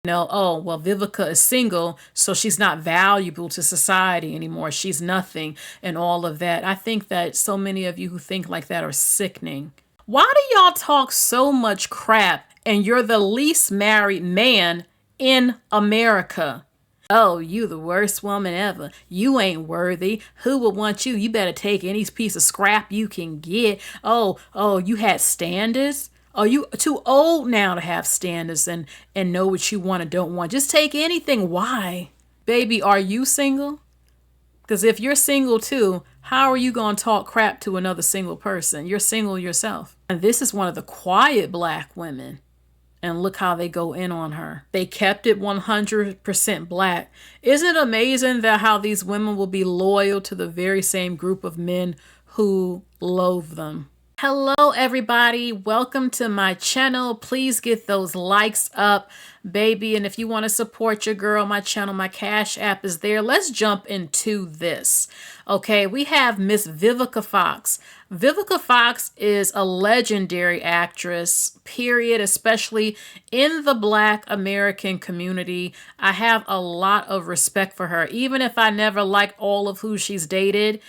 Oh, well, Vivica is single, so she's not valuable to society anymore. She's nothing and all of that. I think that so many of you who think like that are sickening. Why do y'all talk so much crap and you're the least married man in America? Oh, you the worst woman ever. You ain't worthy. Who would want you? You better take any piece of scrap you can get. Oh, you had standards? Oh, you too old now to have standards and know what you want and don't want. Just take anything. Why? Baby, are you single? Because if you're single too, how are you going to talk crap to another single person? You're single yourself. And this is one of the quiet black women. And look how they go in on her. They kept it 100% black. Isn't it amazing that how these women will be loyal to the very same group of men who loathe them? Hello, everybody. Welcome to my channel. Please get those likes up, baby. And if you want to support your girl, my channel, my Cash App is there. Let's jump into this. Okay, we have Miss Vivica Fox. Vivica Fox is a legendary actress, period, especially in the Black American community. I have a lot of respect for her. Even if I never liked all of who she's dated,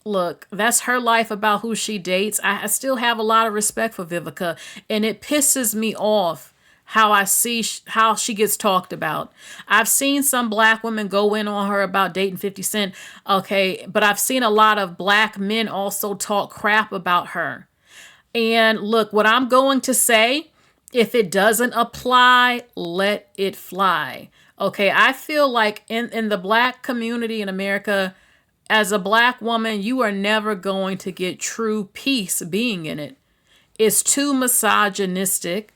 look, that's her life about who she dates. I still have a lot of respect for Vivica, and it pisses me off how I see how she gets talked about. I've seen some black women go in on her about dating 50 Cent, okay, but I've seen a lot of black men also talk crap about her. And look, what I'm going to say, if it doesn't apply, let it fly. Okay, I feel like in the black community in America, as a black woman, you are never going to get true peace being in it. It's too misogynistic.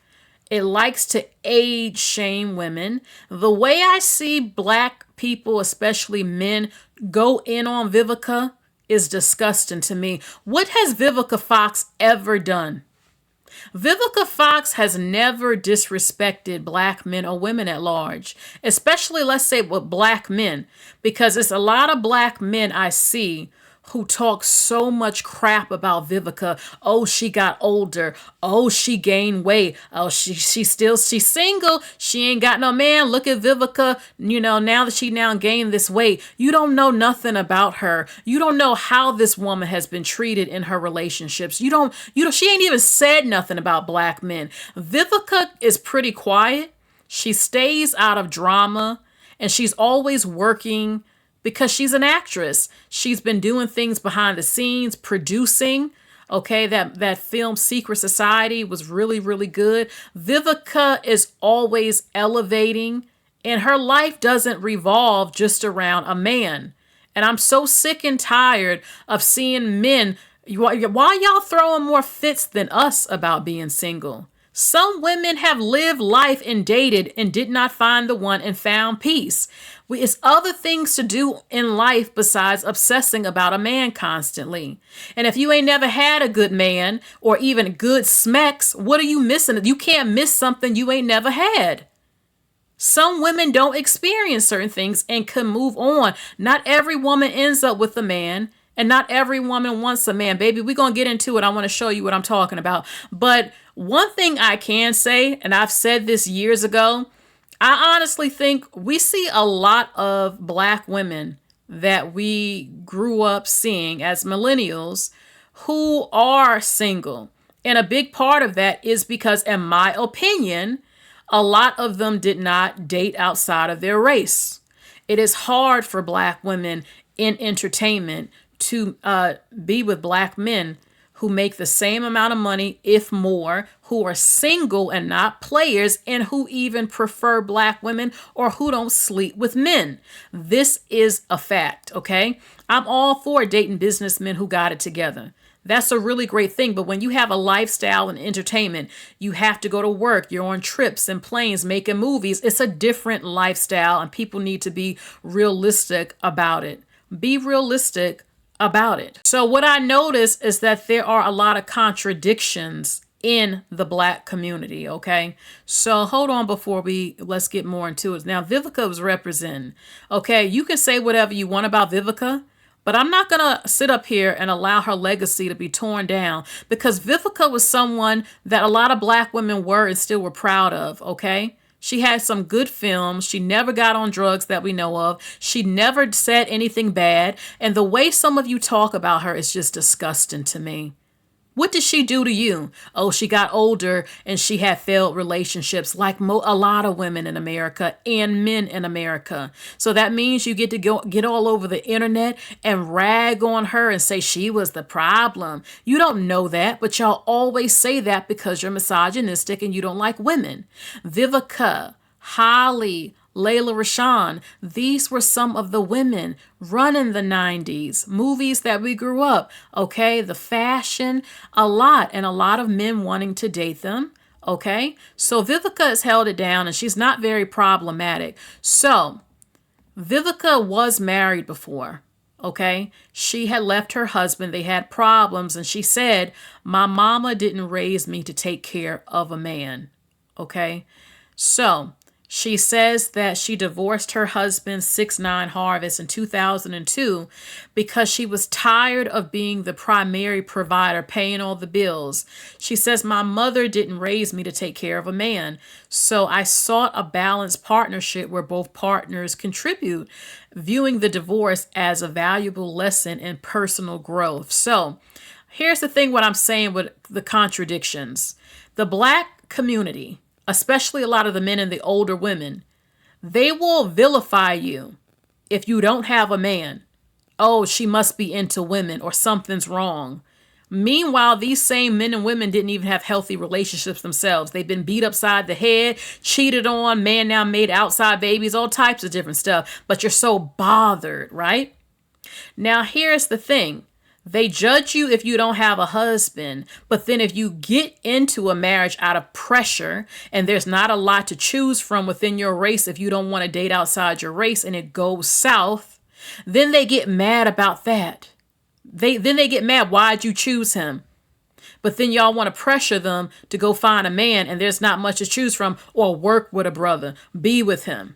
It likes to age shame women. The way I see black people, especially men, go in on Vivica is disgusting to me. What has Vivica Fox ever done? Vivica Fox has never disrespected black men or women at large, especially, let's say, with black men, because it's a lot of black men I see who talk so much crap about Vivica. Oh, she got older. Oh, she gained weight. Oh, she's single. She ain't got no man. Look at Vivica, now that she now gained this weight. You don't know nothing about her. You don't know how this woman has been treated in her relationships. She ain't even said nothing about black men. Vivica is pretty quiet. She stays out of drama and she's always working because she's an actress. She's been doing things behind the scenes, producing. Okay, that film Secret Society was really, really good. Vivica is always elevating, and her life doesn't revolve just around a man. And I'm so sick and tired of seeing men. Why y'all throwing more fits than us about being single? Some women have lived life and dated and did not find the one and found peace. It's other things to do in life besides obsessing about a man constantly. And if you ain't never had a good man or even good smecks, what are you missing? You can't miss something you ain't never had. Some women don't experience certain things and can move on. Not every woman ends up with a man. And not every woman wants a man. Baby, we're going to get into it. I want to show you what I'm talking about. But one thing I can say, and I've said this years ago, I honestly think we see a lot of black women that we grew up seeing as millennials who are single. And a big part of that is because, in my opinion, a lot of them did not date outside of their race. It is hard for black women in entertainment to be with black men who make the same amount of money, if more, who are single and not players, and who even prefer black women or who don't sleep with men. This is a fact, okay? I'm all for dating businessmen who got it together. That's a really great thing. But when you have a lifestyle and entertainment, you have to go to work, you're on trips and planes, making movies. It's a different lifestyle, and people need to be realistic about it. Be realistic about it. So what I notice is that there are a lot of contradictions in the black community, okay? So hold on before let's get more into it. Now, Vivica was representing, okay? You can say whatever you want about Vivica, but I'm not going to sit up here and allow her legacy to be torn down, because Vivica was someone that a lot of black women were and still were proud of, okay? She had some good films. She never got on drugs that we know of. She never said anything bad. And the way some of you talk about her is just disgusting to me. What did she do to you? Oh, she got older and she had failed relationships like a lot of women in America and men in America. So that means you get to get all over the internet and rag on her and say she was the problem. You don't know that, but y'all always say that because you're misogynistic and you don't like women. Vivica, Holly, Layla Rashawn, these were some of the women running the 90s, movies that we grew up, okay? The fashion, a lot, and a lot of men wanting to date them, okay? So Vivica has held it down and she's not very problematic. So Vivica was married before, okay? She had left her husband, they had problems, and she said, my mama didn't raise me to take care of a man, okay? So she says that she divorced her husband 6ix9ine Harvest in 2002 because she was tired of being the primary provider, paying all the bills. She says, my mother didn't raise me to take care of a man, so I sought a balanced partnership where both partners contribute, viewing the divorce as a valuable lesson in personal growth. So here's the thing, what I'm saying with the contradictions. The Black community, especially a lot of the men and the older women, they will vilify you if you don't have a man. Oh, she must be into women or something's wrong. Meanwhile, these same men and women didn't even have healthy relationships themselves. They've been beat upside the head, cheated on, man now made outside babies, all types of different stuff. But you're so bothered, right? Now, here's the thing. They judge you if you don't have a husband, but then if you get into a marriage out of pressure and there's not a lot to choose from within your race, if you don't want to date outside your race and it goes south, then they get mad about that. Then they get mad. Why'd you choose him? But then y'all want to pressure them to go find a man and there's not much to choose from, or work with a brother, be with him.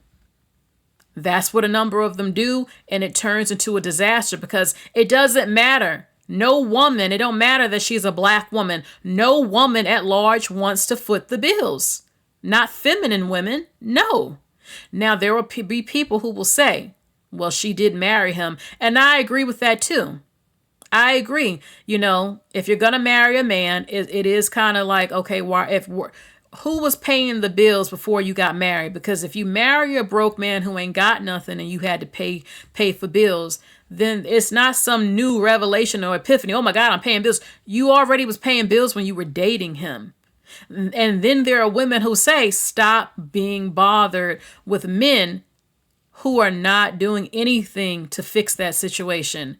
That's what a number of them do, and it turns into a disaster because it doesn't matter. No woman, it don't matter that she's a Black woman. No woman at large wants to foot the bills. Not feminine women, no. Now, there will be people who will say, well, she did marry him, and I agree with that too. I agree. You know, if you're going to marry a man, it is kind of like, okay, who was paying the bills before you got married? Because if you marry a broke man who ain't got nothing and you had to pay for bills, then it's not some new revelation or epiphany. Oh my God, I'm paying bills. You already was paying bills when you were dating him. And then there are women who say, stop being bothered with men who are not doing anything to fix that situation.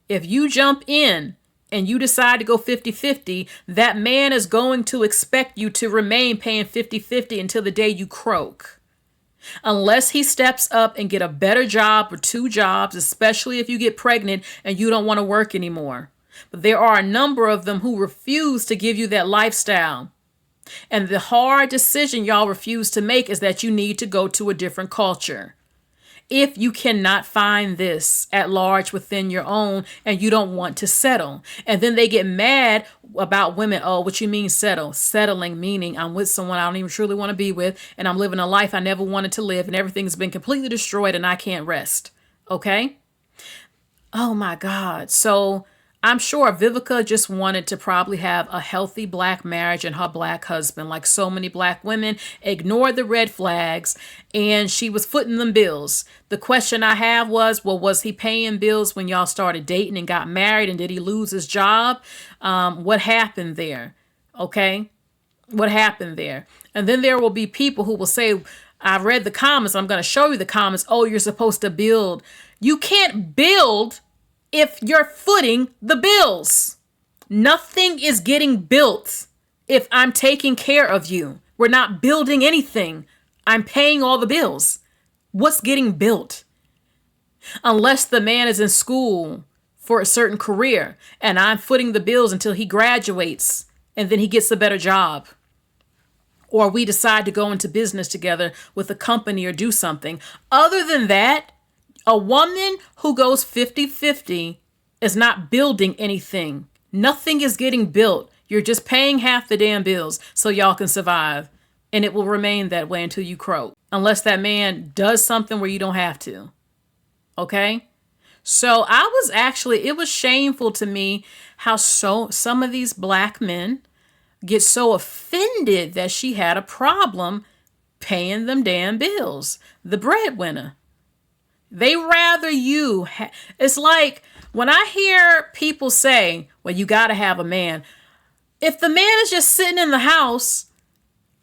If you jump in and you decide to go 50-50, that man is going to expect you to remain paying 50-50 until the day you croak. Unless he steps up and get a better job or 2 jobs, especially if you get pregnant and you don't want to work anymore. But there are a number of them who refuse to give you that lifestyle. And the hard decision y'all refuse to make is that you need to go to a different culture. If you cannot find this at large within your own and you don't want to settle. And then they get mad about women. Oh, what you mean settle? Settling meaning I'm with someone I don't even truly want to be with, and I'm living a life I never wanted to live, and everything's been completely destroyed and I can't rest. Okay? Oh my God. So I'm sure Vivica just wanted to probably have a healthy Black marriage and her Black husband, like so many Black women, ignored the red flags, and she was footing them bills. The question I have was, well, was he paying bills when y'all started dating and got married, and did he lose his job? What happened there? Okay? What happened there? And then there will be people who will say, I read the comments, I'm going to show you the comments. Oh, you're supposed to build. You can't build if you're footing the bills. Nothing is getting built if I'm taking care of you. We're not building anything. I'm paying all the bills. What's getting built? Unless the man is in school for a certain career and I'm footing the bills until he graduates and then he gets a better job. Or we decide to go into business together with a company or do something. Other than that, a woman who goes 50-50 is not building anything. Nothing is getting built. You're just paying half the damn bills so y'all can survive. and it will remain that way until you croak, unless that man does something where you don't have to. Okay? So it was shameful to me how some of these black men get so offended that she had a problem paying them damn bills. The breadwinner. They rather you. It's like when I hear people say, well, you got to have a man. If the man is just sitting in the house,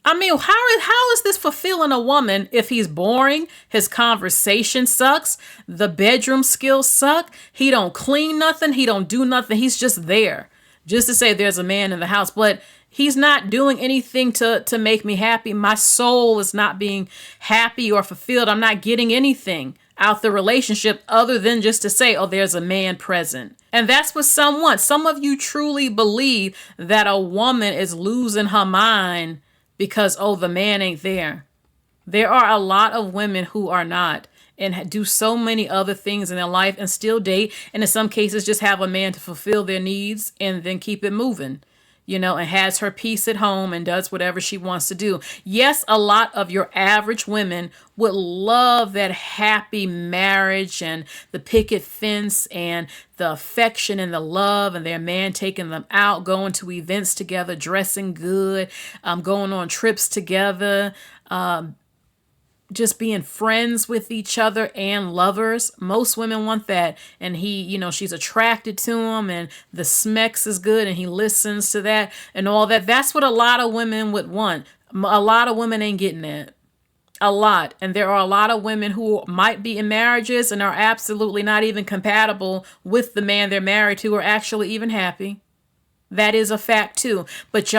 I mean, how is this fulfilling a woman if he's boring, his conversation sucks, the bedroom skills suck, he don't clean nothing, he don't do nothing, he's just there. Just to say there's a man in the house, but he's not doing anything to make me happy. My soul is not being happy or fulfilled. I'm not getting anything out the relationship other than just to say, oh, there's a man present. And that's what some want. Some of you truly believe that a woman is losing her mind because, oh, the man ain't there. There are a lot of women who are not and do so many other things in their life and still date. And in some cases, just have a man to fulfill their needs and then keep it moving, and has her peace at home and does whatever she wants to do. Yes, a lot of your average women would love that happy marriage and the picket fence and the affection and the love and their man taking them out, going to events together, dressing good, going on trips together, just being friends with each other and lovers. Most women want that. And she's attracted to him and the smex is good and he listens to that and all that. That's what a lot of women would want. A lot of women ain't getting that. A lot. And there are a lot of women who might be in marriages and are absolutely not even compatible with the man they're married to or actually even happy. That is a fact too. But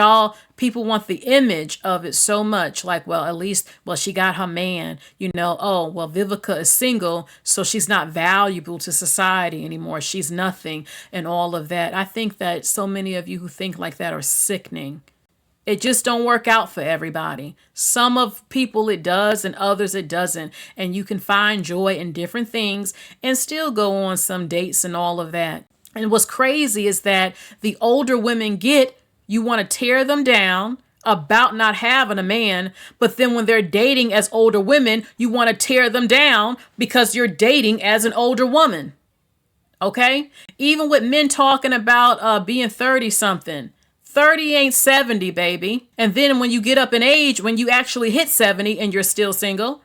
people want the image of it so much. Like, well, at least, she got her man, oh, well, Vivica is single, so she's not valuable to society anymore. She's nothing and all of that. I think that so many of you who think like that are sickening. It just don't work out for everybody. Some of people it does and others it doesn't. And you can find joy in different things and still go on some dates and all of that. And what's crazy is that the older women you want to tear them down about not having a man. But then when they're dating as older women, you want to tear them down because you're dating as an older woman. Okay? Even with men talking about being 30 something. 30 ain't 70, baby. And then when you get up in age, when you actually hit 70 and you're still single.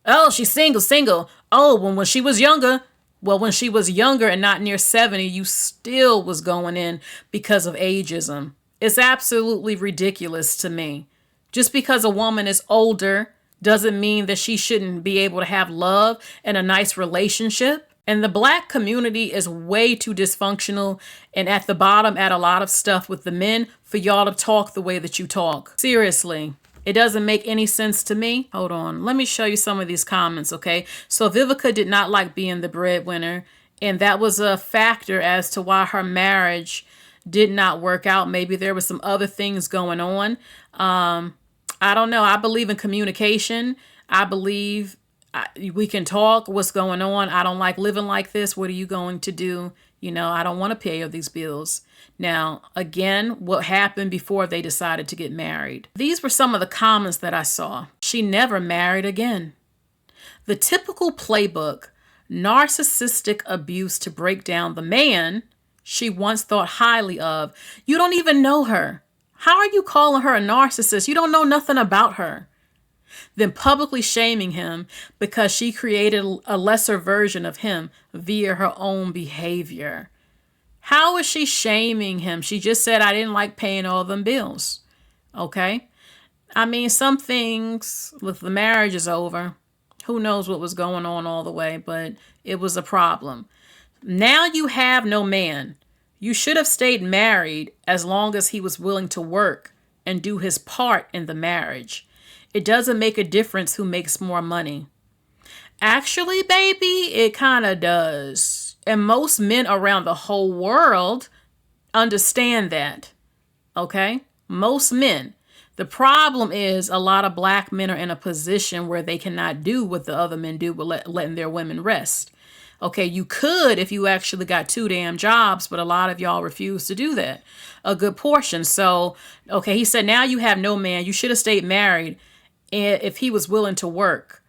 Oh, she's single. Oh, when she was younger. Well, when she was younger and not near 70, you still was going in because of ageism. It's absolutely ridiculous to me. Just because a woman is older doesn't mean that she shouldn't be able to have love and a nice relationship. And the black community is way too dysfunctional and at the bottom at a lot of stuff with the men for y'all to talk the way that you talk. Seriously. It doesn't make any sense to me. Hold on. Let me show you some of these comments, okay? So Vivica did not like being the breadwinner, and that was a factor as to why her marriage did not work out. Maybe there was some other things going on. I don't know. I believe in communication. I believe we can talk what's going on. I don't like living like this. What are you going to do? I don't want to pay all these bills. Now, again, what happened before they decided to get married? These were some of the comments that I saw. She never married again. The typical playbook, narcissistic abuse to break down the man she once thought highly of. You don't even know her. How are you calling her a narcissist? You don't know nothing about her. Then publicly shaming him because she created a lesser version of him via her own behavior. How is she shaming him? She just said, I didn't like paying all them bills. Okay? I mean, some things with the marriage is over. Who knows what was going on all the way, but it was a problem. Now you have no man. You should have stayed married as long as he was willing to work and do his part in the marriage. It doesn't make a difference who makes more money. Actually, baby, it kind of does. And most men around the whole world understand that. Okay? Most men. The problem is a lot of black men are in a position where they cannot do what the other men do with letting their women rest. Okay, you could if you actually got 2 damn jobs, but a lot of y'all refuse to do that. A good portion. So, okay, he said, now you have no man. You should have stayed married if he was willing to work.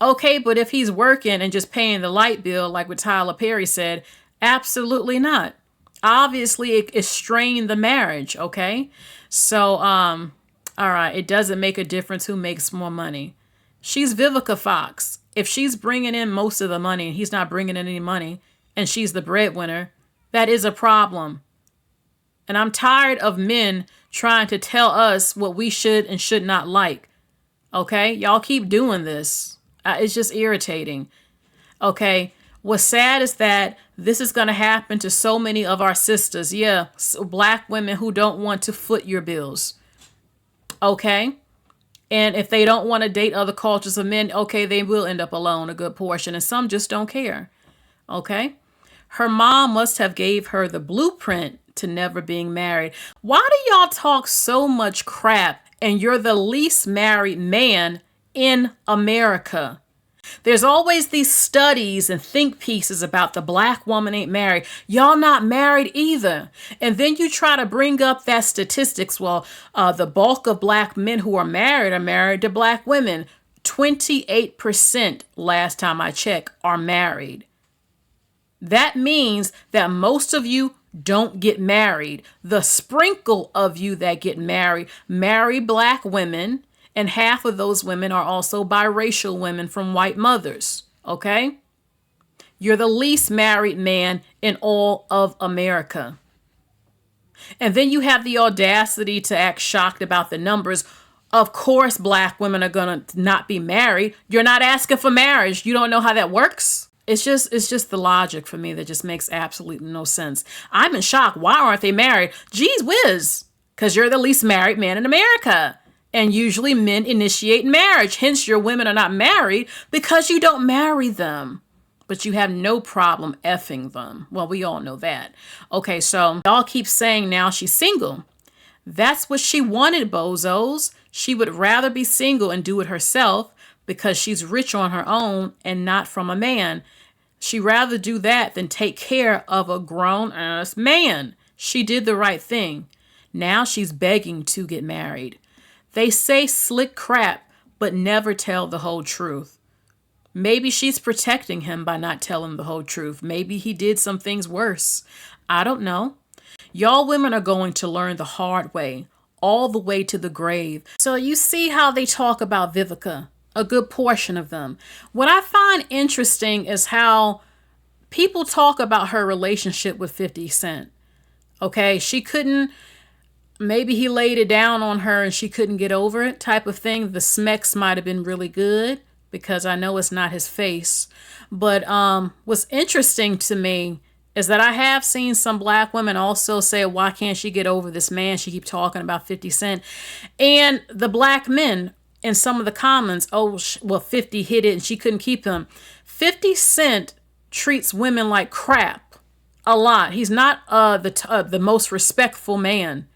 Okay, but if he's working and just paying the light bill, like what Tyler Perry said, absolutely not. Obviously, it strained the marriage, okay? So, all right, it doesn't make a difference who makes more money. She's Vivica Fox. If she's bringing in most of the money and he's not bringing in any money and she's the breadwinner, that is a problem. And I'm tired of men trying to tell us what we should and should not like. Okay? Y'all keep doing this. It's just irritating. Okay? What's sad is that this is going to happen to so many of our sisters. Yeah, black women who don't want to foot your bills. Okay? And if they don't want to date other cultures of men, okay, they will end up alone a good portion. And some just don't care. Okay? Her mom must have gave her the blueprint to never being married. Why do y'all talk so much crap and you're the least married man in America? There's always these studies and think pieces about the black woman ain't married. Y'all not married either. And then you try to bring up that statistics. Well, the bulk of black men who are married to black women. 28% last time I checked are married. That means that most of you don't get married. The sprinkle of you that get married marry black women. And half of those women are also biracial women from white mothers, okay? You're the least married man in all of America. And then you have the audacity to act shocked about the numbers. Of course, black women are going to not be married. You're not asking for marriage. You don't know how that works. It's just the logic for me that just makes absolutely no sense. I'm in shock. Why aren't they married? Geez whiz, because you're the least married man in America. And usually men initiate marriage. Hence, your women are not married because you don't marry them. But you have no problem effing them. Well, we all know that. Okay, so y'all keep saying now she's single. That's what she wanted, bozos. She would rather be single and do it herself because she's rich on her own and not from a man. She'd rather do that than take care of a grown-ass man. She did the right thing. Now she's begging to get married. They say slick crap, but never tell the whole truth. Maybe she's protecting him by not telling the whole truth. Maybe he did some things worse. I don't know. Y'all women are going to learn the hard way, all the way to the grave. So you see how they talk about Vivica, a good portion of them. What I find interesting is how people talk about her relationship with 50 Cent. Okay, she couldn't. Maybe he laid it down on her and she couldn't get over it type of thing. The smecks might have been really good because I know it's not his face. But what's interesting to me is that I have seen some black women also say, why can't she get over this man? She keep talking about 50 Cent. And the black men in some of the comments, oh, well, 50 hit it and she couldn't keep him. 50 Cent treats women like crap a lot. He's not the most respectful man.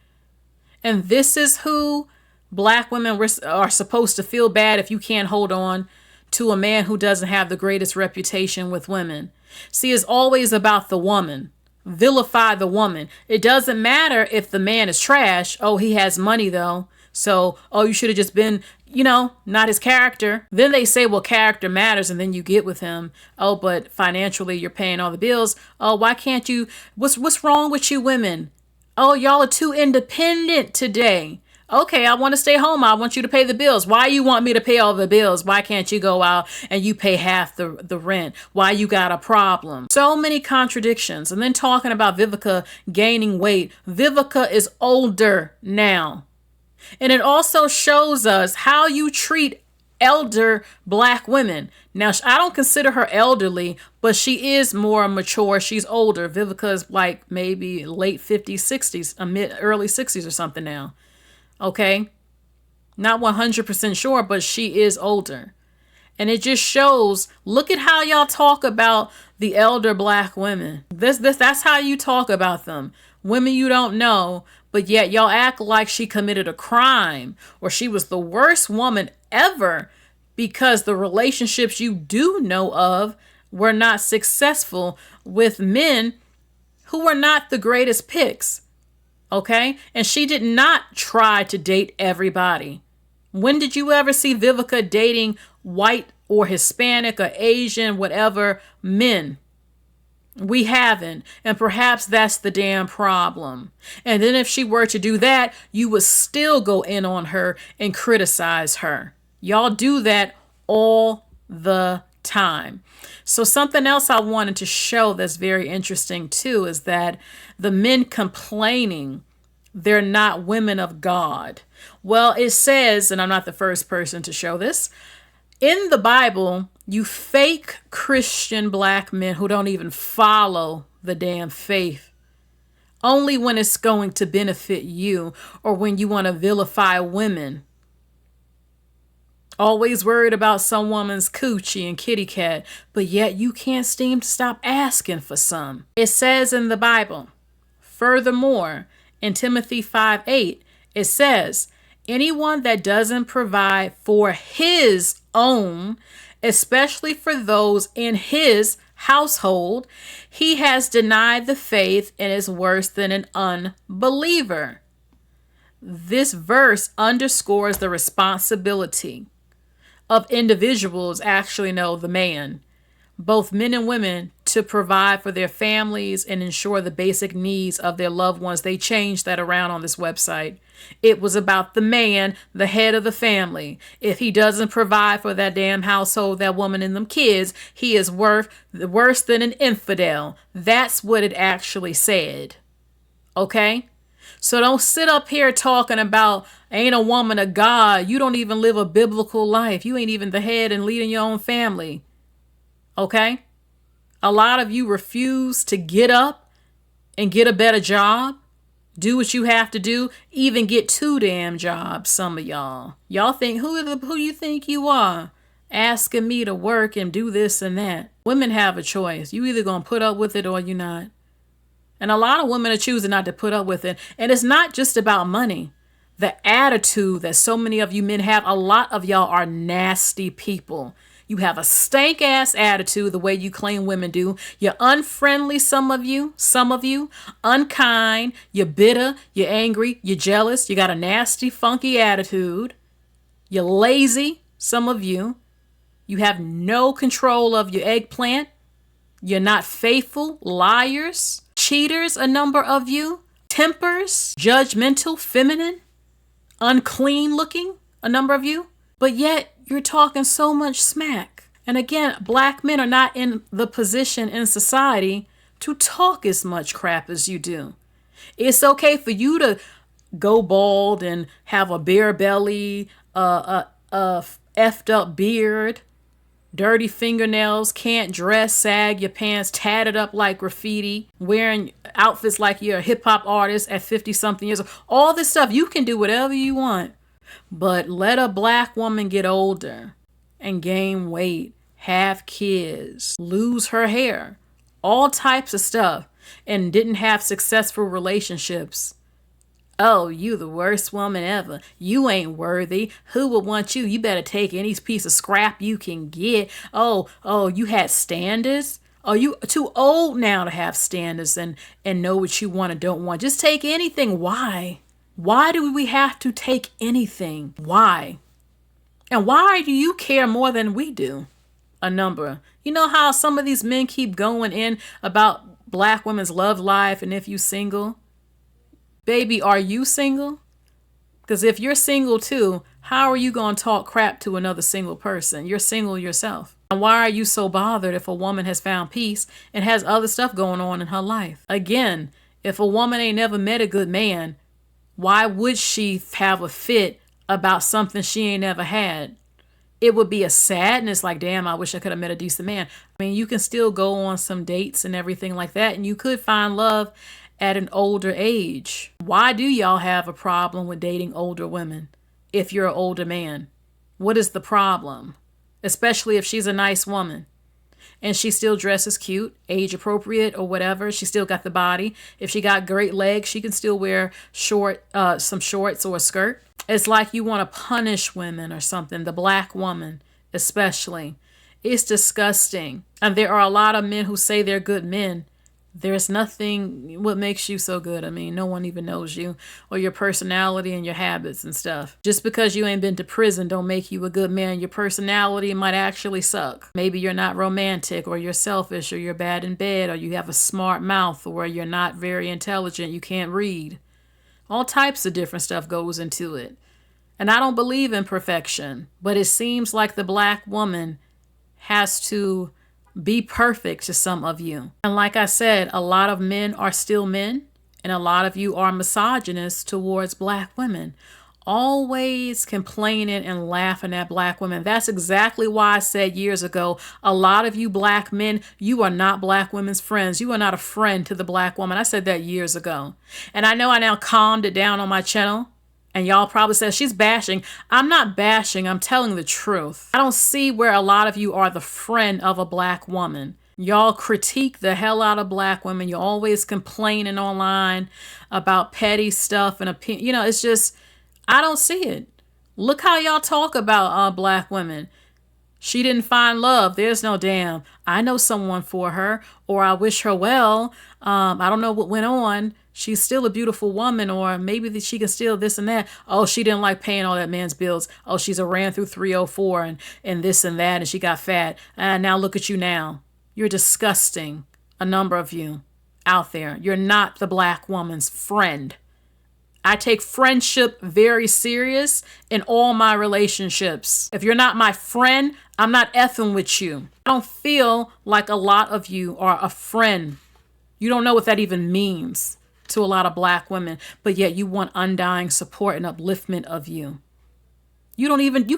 And this is who black women are supposed to feel bad if you can't hold on to a man who doesn't have the greatest reputation with women. See, it's always about the woman. Vilify the woman. It doesn't matter if the man is trash. Oh, he has money though. So, oh, you should have just been, not his character. Then they say, well, character matters. And then you get with him. Oh, but financially you're paying all the bills. Oh, why can't you? What's wrong with you women? Oh, y'all are too independent today. Okay, I want to stay home. I want you to pay the bills. Why you want me to pay all the bills? Why can't you go out and you pay half the rent? Why you got a problem? So many contradictions. And then talking about Vivica gaining weight. Vivica is older now. And it also shows us how you treat elder black women. Now, I don't consider her elderly, but she is more mature. She's older. Vivica is like maybe late 50s, 60s, early 60s or something now. Okay? Not 100% sure, but she is older. And it just shows, look at how y'all talk about the elder black women. That's how you talk about them. Women you don't know, but yet y'all act like she committed a crime or she was the worst woman ever because the relationships you do know of were not successful with men who were not the greatest picks. Okay? And she did not try to date everybody. When did you ever see Vivica dating white or Hispanic or Asian, whatever, men? We haven't. And perhaps that's the damn problem. And then if she were to do that, you would still go in on her and criticize her. Y'all do that all the time. So something else I wanted to show that's very interesting too is that the men complaining they're not women of God. Well, it says, and I'm not the first person to show this, in the Bible, you fake Christian black men who don't even follow the damn faith, only when it's going to benefit you or when you want to vilify women. Always worried about some woman's coochie and kitty cat, but yet you can't seem to stop asking for some. It says in the Bible, furthermore, in Timothy 5:8, it says, anyone that doesn't provide for his own, especially for those in his household, he has denied the faith and is worse than an unbeliever. This verse underscores the responsibility of individuals, actually no, the man, both men and women, to provide for their families and ensure the basic needs of their loved ones. They changed that around on this website. It was about the man, the head of the family. If he doesn't provide for that damn household, that woman and them kids, he is worse than an infidel. That's what it actually said. Okay? So don't sit up here talking about ain't a woman of God. You don't even live a biblical life. You ain't even the head and leading your own family. Okay? A lot of you refuse to get up and get a better job. Do what you have to do. Even get 2 damn jobs, some of y'all. Y'all think, who you think you are? Asking me to work and do this and that. Women have a choice. You either gonna put up with it or you're not. And a lot of women are choosing not to put up with it. And it's not just about money. The attitude that so many of you men have, a lot of y'all are nasty people. You have a stank ass attitude the way you claim women do. You're unfriendly, some of you, unkind, you're bitter, you're angry, you're jealous, you got a nasty, funky attitude. You're lazy, some of you. You have no control of your eggplant. You're not faithful, liars, cheaters, a number of you, tempers, judgmental, feminine, unclean looking, a number of you. But yet you're talking so much smack. And again, black men are not in the position in society to talk as much crap as you do. It's okay for you to go bald and have a bare belly, a effed up beard, dirty fingernails, can't dress, sag your pants, tatted up like graffiti, wearing outfits like you're a hip hop artist at 50 something years old. All this stuff, you can do whatever you want. But let a black woman get older and gain weight, have kids, lose her hair, all types of stuff, and didn't have successful relationships. Oh, you the worst woman ever. You ain't worthy. Who would want you? You better take any piece of scrap you can get. Oh, you had standards? Oh, you too old now to have standards and know what you want and don't want. Just take anything. Why? Why do we have to take anything? Why? And why do you care more than we do? A number. You know how some of these men keep going in about black women's love life and if you single? Baby, are you single? Because if you're single too, how are you going to talk crap to another single person? You're single yourself. And why are you so bothered if a woman has found peace and has other stuff going on in her life? Again, if a woman ain't never met a good man, why would she have a fit about something she ain't never had? It would be a sadness like, damn, I wish I could have met a decent man. I mean, you can still go on some dates and everything like that, and you could find love at an older age. Why do y'all have a problem with dating older women if you're an older man? What is the problem? Especially if she's a nice woman and she still dresses cute, age appropriate or whatever. She still got the body. If she got great legs, she can still wear some shorts or a skirt. It's like you want to punish women or something, the black woman especially. It's disgusting. And there are a lot of men who say they're good men. There's nothing what makes you so good. I mean, no one even knows you or your personality and your habits and stuff. Just because you ain't been to prison don't make you a good man. Your personality might actually suck. Maybe you're not romantic, or you're selfish, or you're bad in bed, or you have a smart mouth, or you're not very intelligent, you can't read. All types of different stuff goes into it. And I don't believe in perfection, but it seems like the black woman has to be perfect to some of you. And like I said, a lot of men are still men, and a lot of you are misogynists towards black women. Always complaining and laughing at black women. That's exactly why I said years ago, a lot of you black men, you are not black women's friends. You are not a friend to the black woman. I said that years ago. And I know I now calmed it down on my channel. And y'all probably said she's bashing. I'm not bashing. I'm telling the truth. I don't see where a lot of you are the friend of a black woman. Y'all critique the hell out of black women. You're always complaining online about petty stuff and opinion. You know, it's just, I don't see it. Look how y'all talk about black women. She didn't find love. There's no damn, I know someone for her, or I wish her well. I don't know what went on. She's still a beautiful woman, or maybe she can still this and that. Oh, she didn't like paying all that man's bills. Oh, she's a ran through 304 and this and that, and she got fat. And now look at you now. You're disgusting. A number of you out there. You're not the black woman's friend. I take friendship very serious in all my relationships. If you're not my friend, I'm not effing with you. I don't feel like a lot of you are a friend. You don't know what that even means to a lot of black women, but yet you want undying support and upliftment of you. You can't even,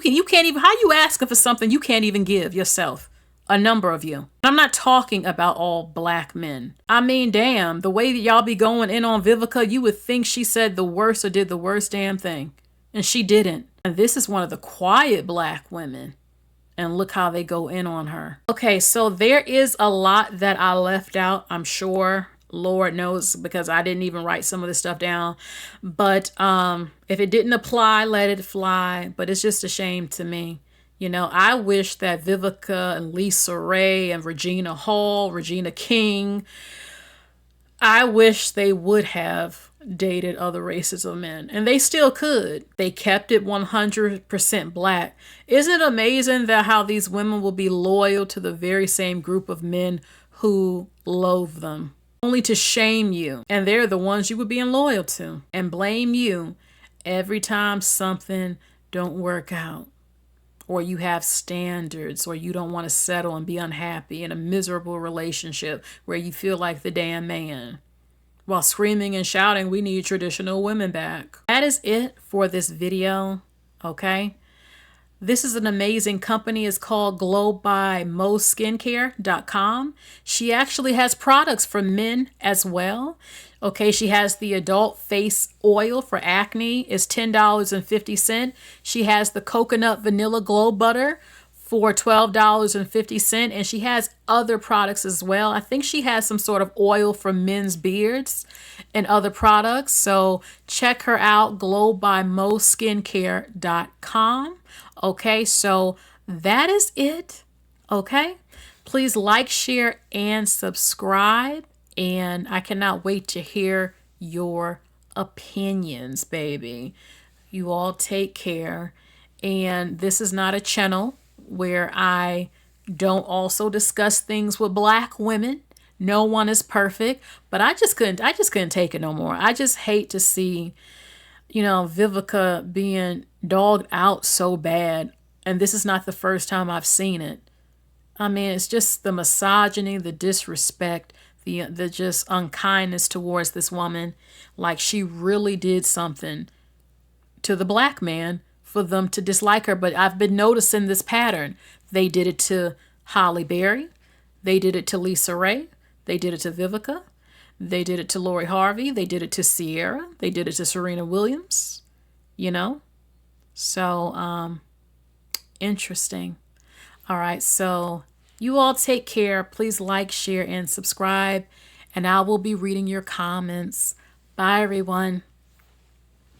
how you asking for something you can't even give yourself? A number of you. I'm not talking about all black men. I mean, damn, the way that y'all be going in on Vivica, you would think she said the worst or did the worst damn thing. And she didn't. And this is one of the quiet black women. And look how they go in on her. Okay, so there is a lot that I left out, I'm sure. Lord knows, because I didn't even write some of this stuff down. But if it didn't apply, let it fly. But it's just a shame to me. You know, I wish that Vivica and Lisa Ray and Regina Hall, Regina King, I wish they would have dated other races of men. And they still could. They kept it 100% black. Isn't it amazing that how these women will be loyal to the very same group of men who loathe them? Only to shame you. And they're the ones you were being loyal to. And blame you every time something don't work out. Or you have standards, or you don't want to settle and be unhappy in a miserable relationship where you feel like the damn man. While screaming and shouting, we need traditional women back. That is it for this video, okay? This is an amazing company. It's called glowbymoskincare.com. She actually has products for men as well. Okay, she has the adult face oil for acne. It's $10.50. She has the coconut vanilla glow butter for $12.50. And she has other products as well. I think she has some sort of oil for men's beards and other products. So check her out, glowbymoskincare.com. Okay, so that is it. Okay, please like, share, and subscribe. And I cannot wait to hear your opinions, baby. You all take care. And this is not a channel where I don't also discuss things with black women. No one is perfect, but I just couldn't take it no more. I just hate to see, you know, Vivica being dogged out so bad. And this is not the first time I've seen it. I mean, it's just the misogyny, the disrespect, the just unkindness towards this woman. Like she really did something to the black man for them to dislike her. But I've been noticing this pattern. They did it to Holly Berry. They did it to Lisa Ray. They did it to Vivica. They did it to Lori Harvey. They did it to Sierra. They did it to Serena Williams. You know? So, interesting. All right, so you all take care. Please like, share, and subscribe. And I will be reading your comments. Bye, everyone.